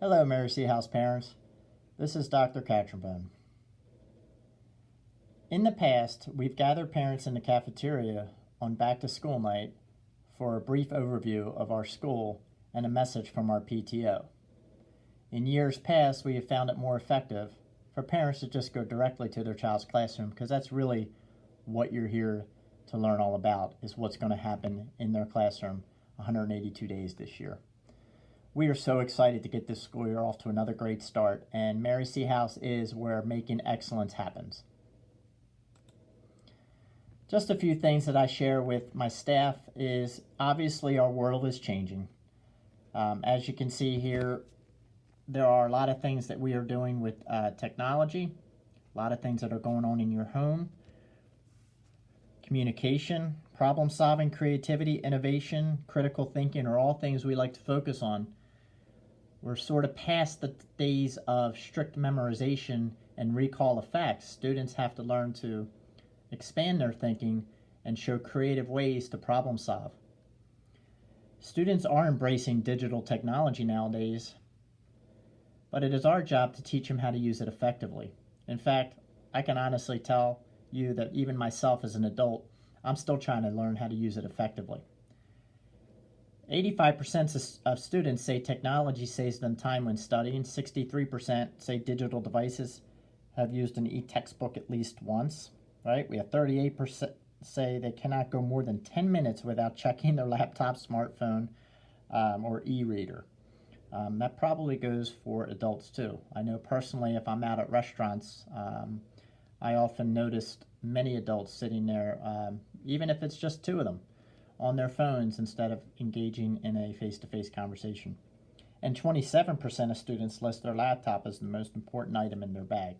Hello, Mary C. House parents. This is Dr. Catronbone. In the past, we've gathered parents in the cafeteria on back to school night for a brief overview of our school and a message from our PTO. In years past, we have found it more effective for parents to just go directly to their child's classroom, because that's really what you're here to learn all about, is what's going to happen in their classroom 182 days this year. We are so excited to get this school year off to another great start, and Mary C. House is where making excellence happens. Just a few things that I share with my staff is, obviously our world is changing. As you can see here, there are a lot of things that we are doing with technology, a lot of things that are going on in your home. Communication, problem solving, creativity, innovation, critical thinking are all things we like to focus on. We're sort of past the days of strict memorization and recall of facts. Students have to learn to expand their thinking and show creative ways to problem solve. Students are embracing digital technology nowadays, but it is our job to teach them how to use it effectively. In fact, I can honestly tell you that even myself as an adult, I'm still trying to learn how to use it effectively. 85% of students say technology saves them time when studying. 63% say digital devices have used an e-textbook at least once, right? We have 38% say they cannot go more than 10 minutes without checking their laptop, smartphone, or e-reader. That probably goes for adults too. I know personally, if I'm out at restaurants, I often noticed many adults sitting there, even if it's just two of them, on their phones instead of engaging in a face-to-face conversation. And 27% of students list their laptop as the most important item in their bag.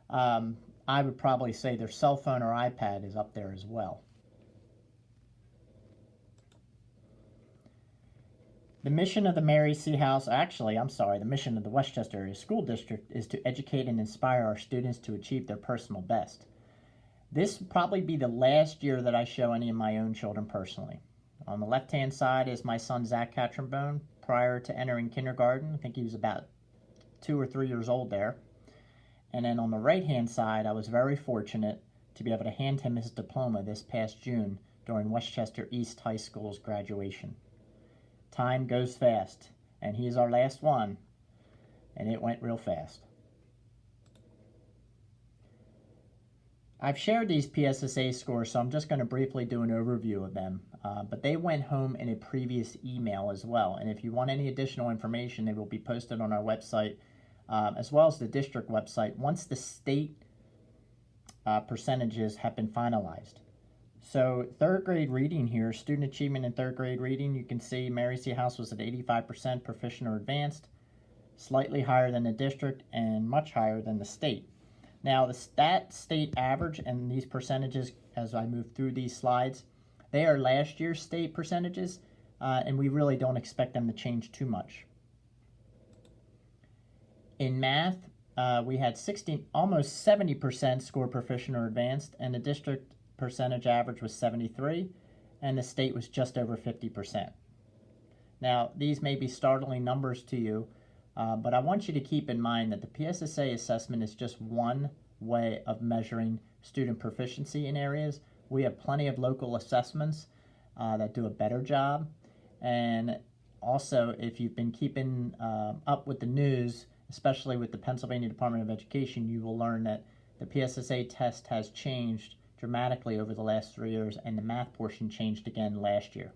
I would probably say their cell phone or iPad is up there as well. The mission of the Mary C. House, the mission of the Westchester Area School District is to educate and inspire our students to achieve their personal best. This will probably be the last year that I show any of my own children personally. On the left-hand side is my son, Zach Catronbone, prior to entering kindergarten. I think he was about 2 or 3 years old there. And then on the right-hand side, I was very fortunate to be able to hand him his diploma this past June during Westchester East High School's graduation. Time goes fast, and he is our last one, and it went real fast. I've shared these PSSA scores, so I'm just going to briefly do an overview of them. But they went home in a previous email as well. And if you want any additional information, they will be posted on our website, as well as the district website, once the state percentages have been finalized. So third grade reading here, student achievement in third grade reading, you can see Mary C. House was at 85% proficient or advanced, slightly higher than the district and much higher than the state. Now, the state average and these percentages, as I move through these slides, they are last year's state percentages, and we really don't expect them to change too much. In math, we had almost 70% score proficient or advanced, and the district percentage average was 73%, and the state was just over 50%. Now, these may be startling numbers to you, but I want you to keep in mind that the PSSA assessment is just one way of measuring student proficiency in areas. We have plenty of local assessments that do a better job. And also, if you've been keeping up with the news, especially with the Pennsylvania Department of Education, you will learn that the PSSA test has changed dramatically over the last 3 years, and the math portion changed again last year.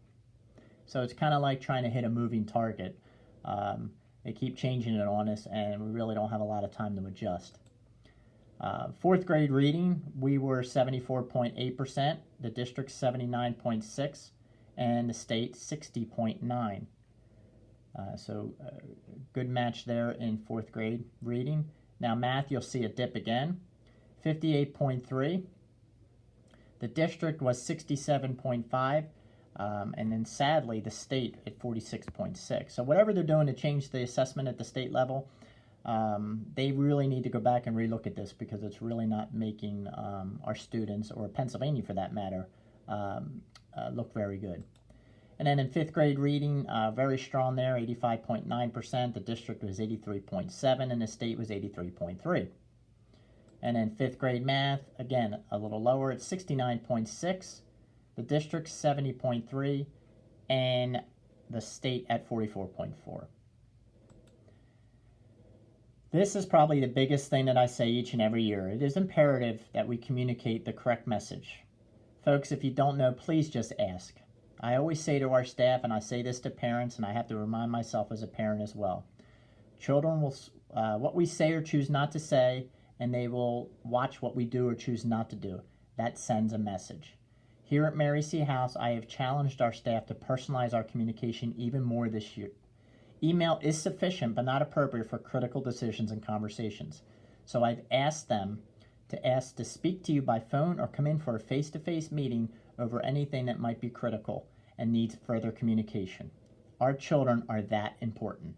So it's kind of like trying to hit a moving target. They keep changing it on us, and we really don't have a lot of time to adjust. Fourth grade reading, we were 74.8%, the district 79.6%, and the state 60.9%. So good match there in fourth grade reading. Now math, you'll see a dip again, 58.3%. The district was 67.5%. And then sadly, the state at 46.6%. So whatever they're doing to change the assessment at the state level, they really need to go back and relook at this, because it's really not making our students, or Pennsylvania for that matter, look very good. And then in fifth grade reading, very strong there, 85.9%. The district was 83.7%, and the state was 83.3%. And then fifth grade math, again, a little lower at 69.6%. The district 70.3%, and the state at 44.4%. This is probably the biggest thing that I say each and every year. It is imperative that we communicate the correct message. Folks, if you don't know, please just ask. I always say to our staff, and I say this to parents, and I have to remind myself as a parent as well. Children will, what we say or choose not to say, and they will watch what we do or choose not to do. That sends a message. Here at Mary C. House, I have challenged our staff to personalize our communication even more this year. Email is sufficient but not appropriate for critical decisions and conversations. So I've asked them to speak to you by phone or come in for a face-to-face meeting over anything that might be critical and needs further communication. Our children are that important.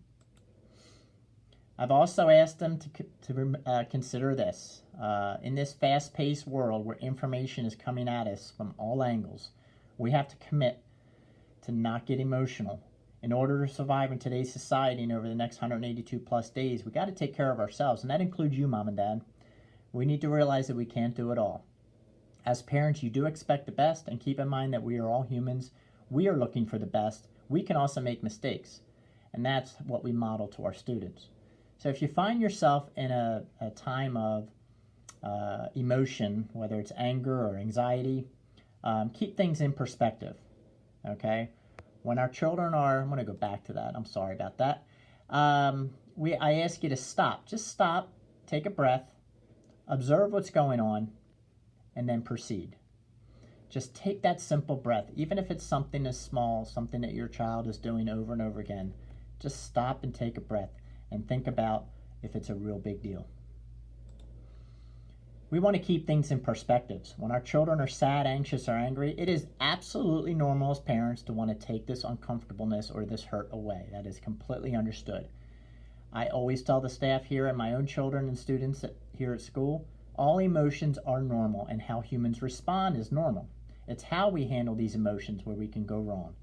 I've also asked them to consider this. In this fast-paced world where information is coming at us from all angles, we have to commit to not get emotional. In order to survive in today's society and over the next 182 plus days, we got to take care of ourselves, and that includes you, Mom and Dad. We need to realize that we can't do it all. As parents, you do expect the best, and keep in mind that we are all humans. We are looking for the best. We can also make mistakes, and that's what we model to our students. So if you find yourself in a time of emotion, whether it's anger or anxiety, keep things in perspective, okay? When our children are, I'm going to go back to that. I'm sorry about that. I ask you to stop. Just stop, take a breath, observe what's going on, and then proceed. Just take that simple breath. Even if it's something as small, something that your child is doing over and over again, just stop and take a breath and think about if it's a real big deal. We want to keep things in perspectives. When our children are sad, anxious, or angry, it is absolutely normal as parents to want to take this uncomfortableness or this hurt away. That is completely understood. I always tell the staff here and my own children and students here at school, all emotions are normal and how humans respond is normal. It's how we handle these emotions where we can go wrong.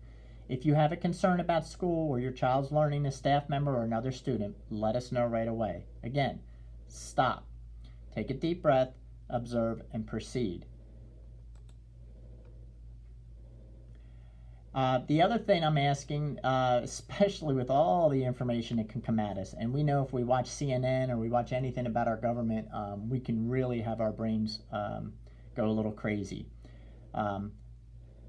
If you have a concern about school or your child's learning, a staff member or another student, let us know right away. Again, stop. Take a deep breath, observe, and proceed. The other thing I'm asking, especially with all the information that can come at us, and we know if we watch CNN or we watch anything about our government, we can really have our brains go a little crazy.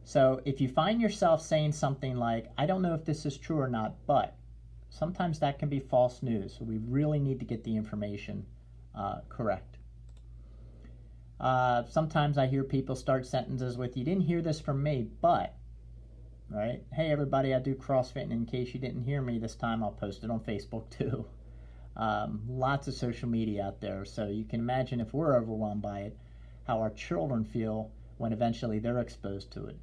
So if you find yourself saying something like, I don't know if this is true or not, but sometimes that can be false news. So we really need to get the information correct. Sometimes I hear people start sentences with, you didn't hear this from me, but, right? Hey everybody, I do CrossFit, and in case you didn't hear me this time, I'll post it on Facebook too. Lots of social media out there, so you can imagine if we're overwhelmed by it, how our children feel when eventually they're exposed to it.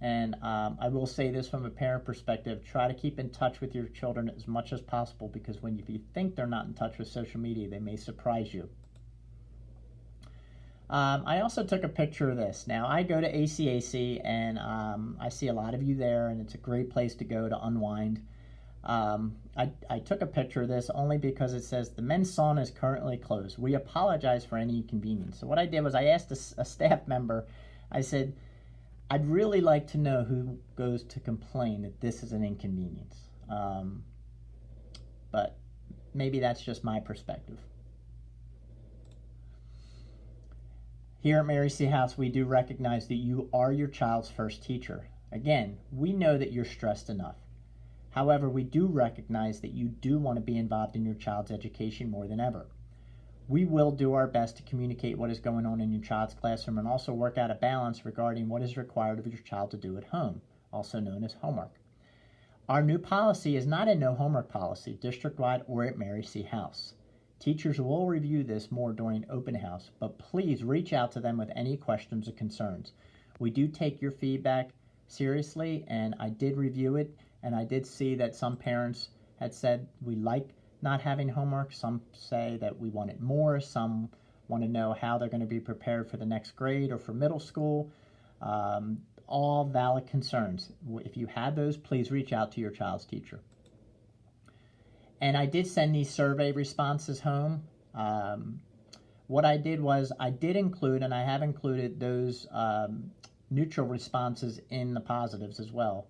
And I will say this from a parent perspective, try to keep in touch with your children as much as possible, because if you think they're not in touch with social media, they may surprise you. I also took a picture of this. Now, I go to ACAC, and I see a lot of you there, and it's a great place to go to unwind. I took a picture of this only because it says, the men's sauna is currently closed. We apologize for any inconvenience. So what I did was I asked a staff member, I said, I'd really like to know who goes to complain that this is an inconvenience. But maybe that's just my perspective. Here at Mary C. House, we do recognize that you are your child's first teacher. Again, we know that you're stressed enough. However, we do recognize that you do want to be involved in your child's education more than ever. We will do our best to communicate what is going on in your child's classroom and also work out a balance regarding what is required of your child to do at home, also known as homework. Our new policy is not a no homework policy, district-wide or at Mary C. House. Teachers will review this more during open house, but please reach out to them with any questions or concerns. We do take your feedback seriously, and I did review it, and I did see that some parents had said we like not having homework. Some say that we want it more. Some want to know how they're going to be prepared for the next grade or for middle school. all valid concerns. If you have those, please reach out to your child's teacher. And I did send these survey responses home. What I did was I did include, and I have included those neutral responses in the positives as well.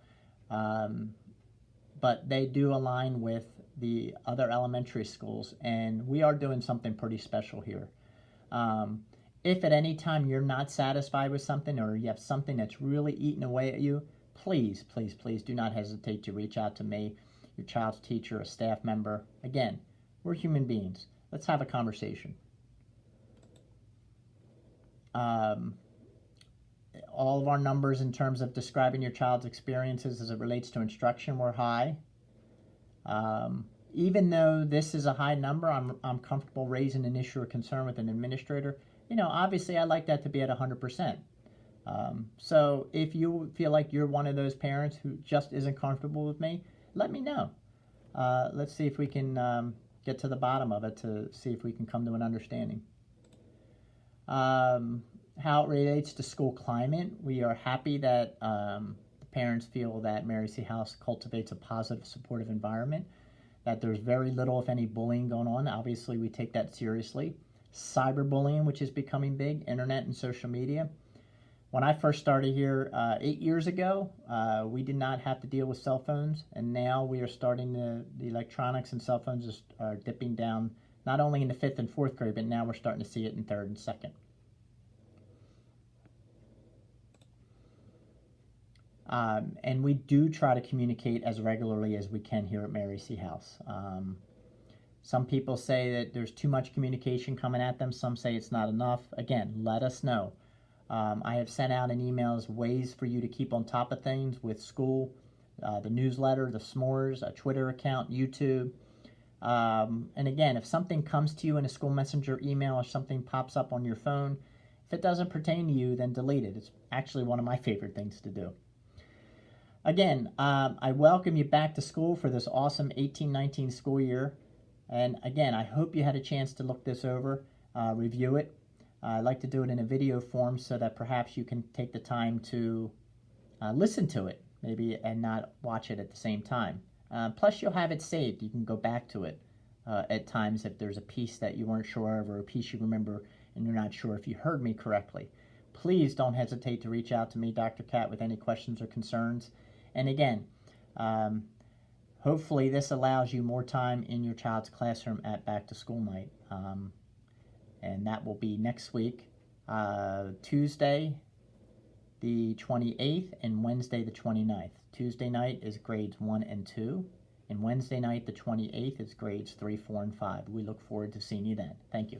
But they do align with the other elementary schools, and we are doing something pretty special here. If at any time you're not satisfied with something, or you have something that's really eating away at you, please, please, please do not hesitate to reach out to me, your child's teacher, a staff member. Again, we're human beings. Let's have a conversation. All of our numbers in terms of describing your child's experiences as it relates to instruction were high. Even though this is a high number, I'm comfortable raising an issue or concern with an administrator. Obviously I'd like that to be at 100%. So if you feel like you're one of those parents who just isn't comfortable with me, let me know. Let's see if we can get to the bottom of it to see if we can come to an understanding. How it relates to school climate, we are happy that the parents feel that Mary C. House cultivates a positive, supportive environment, that there's very little, if any, bullying going on. Obviously, we take that seriously. Cyberbullying, which is becoming big, internet and social media. When I first started here 8 years ago, we did not have to deal with cell phones, and now we are starting the electronics and cell phones are dipping down, not only in the 5th and 4th grade, but now we're starting to see it in 3rd and 2nd. And we do try to communicate as regularly as we can here at Mary C. House. Some people say that there's too much communication coming at them. Some say it's not enough. Again, let us know. I have sent out in emails ways for you to keep on top of things with school, the newsletter, the s'mores, a Twitter account, YouTube. And again, if something comes to you in a school messenger email or something pops up on your phone, if it doesn't pertain to you, then delete it. It's actually one of my favorite things to do. Again, I welcome you back to school for this awesome 18-19 school year. And again, I hope you had a chance to look this over, review it. I'd like to do it in a video form so that perhaps you can take the time to listen to it, maybe, and not watch it at the same time. Plus, you'll have it saved. You can go back to it at times if there's a piece that you weren't sure of or a piece you remember and you're not sure if you heard me correctly. Please don't hesitate to reach out to me, Dr. Cat, with any questions or concerns. And again, hopefully this allows you more time in your child's classroom at back to school night. And that will be next week, Tuesday the 28th and Wednesday the 29th. Tuesday night is grades 1 and 2, and Wednesday night the 28th is grades 3, 4, and 5. We look forward to seeing you then. Thank you.